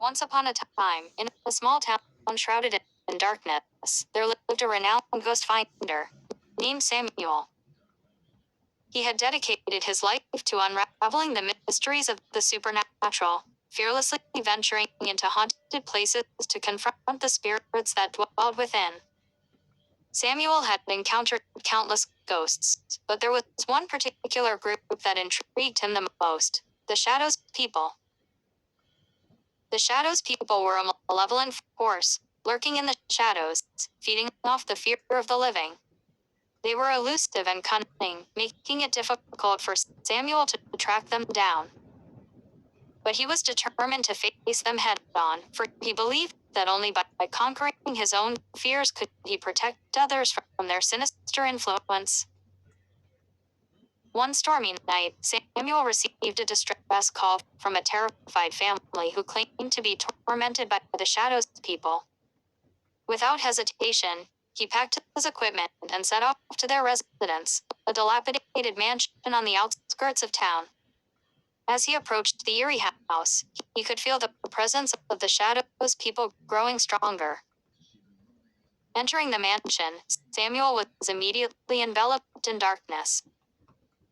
Once upon a time, in a small town shrouded in darkness, there lived a renowned ghost finder named Samuel. He had dedicated his life to unraveling the mysteries of the supernatural, fearlessly venturing into haunted places to confront the spirits that dwelled within. Samuel had encountered countless ghosts, but there was one particular group that intrigued him the most: the Shadows People. The Shadows People were a malevolent force, lurking in the shadows, feeding off the fear of the living. They were elusive and cunning, making it difficult for Samuel to track them down. But he was determined to face them head-on, for he believed that only by conquering his own fears could he protect others from their sinister influence. One stormy night, Samuel received a distress call from a terrified family who claimed to be tormented by the Shadows People. Without hesitation, he packed his equipment and set off to their residence, a dilapidated mansion on the outskirts of town. As he approached the eerie house, he could feel the presence of the Shadows People growing stronger. Entering the mansion, Samuel was immediately enveloped in darkness.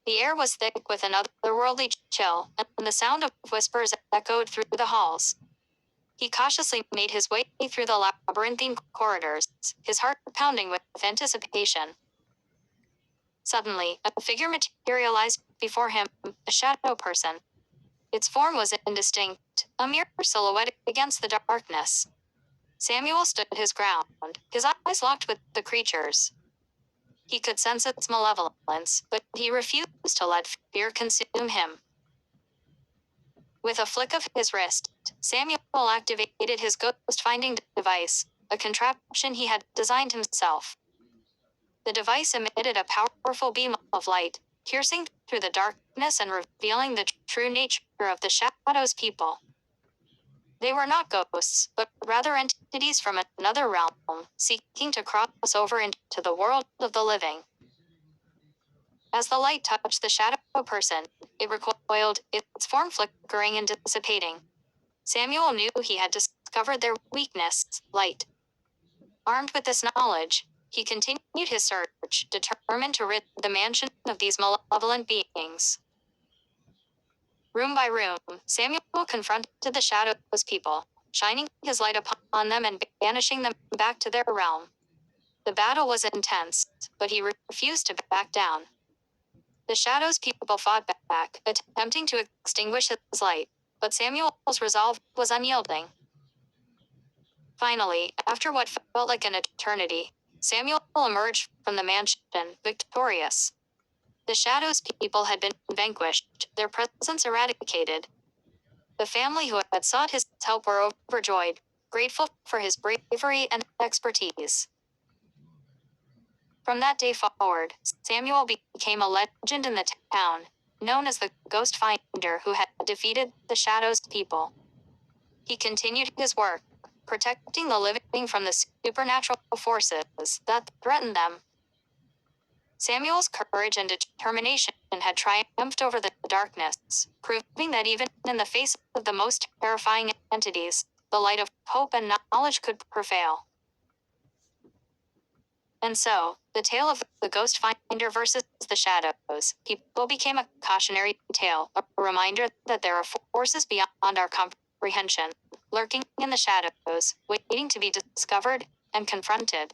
The air was thick with an otherworldly chill, and the sound of whispers echoed through the halls. He cautiously made his way through the labyrinthine corridors, his heart pounding with anticipation. Suddenly, a figure materialized before him, a shadow person. Its form was indistinct, a mere silhouette against the darkness. Samuel stood his ground, his eyes locked with the creature's. He could sense its malevolence, but he refused to let fear consume him. With a flick of his wrist, Samuel activated his ghost-finding device, a contraption he had designed himself. The device emitted a powerful beam of light, piercing through the darkness and revealing the true nature of the Shadows People. They were not ghosts, but rather entities from another realm, seeking to cross over into the world of the living. As the light touched the shadow person, it recoiled, its form flickering and dissipating. Samuel knew he had discovered their weakness, light. Armed with this knowledge, he continued his search, determined to rid the mansion of these malevolent beings. Room by room, Samuel confronted the Shadows People, shining his light upon them and banishing them back to their realm. The battle was intense, but he refused to back down. The Shadows People fought back, attempting to extinguish his light, but Samuel's resolve was unyielding. Finally, after what felt like an eternity, Samuel emerged from the mansion, victorious. The Shadows People had been vanquished, their presence eradicated. The family who had sought his help were overjoyed, grateful for his bravery and expertise. From that day forward, Samuel became a legend in the town, known as the Ghost Finder who had defeated the Shadows People. He continued his work, protecting the living from the supernatural forces that threatened them. Samuel's courage and determination had triumphed over the darkness, proving that even in the face of the most terrifying entities, the light of hope and knowledge could prevail. And so, the tale of the Ghost Finder versus the Shadows People became a cautionary tale, a reminder that there are forces beyond our comprehension, lurking in the shadows, waiting to be discovered and confronted.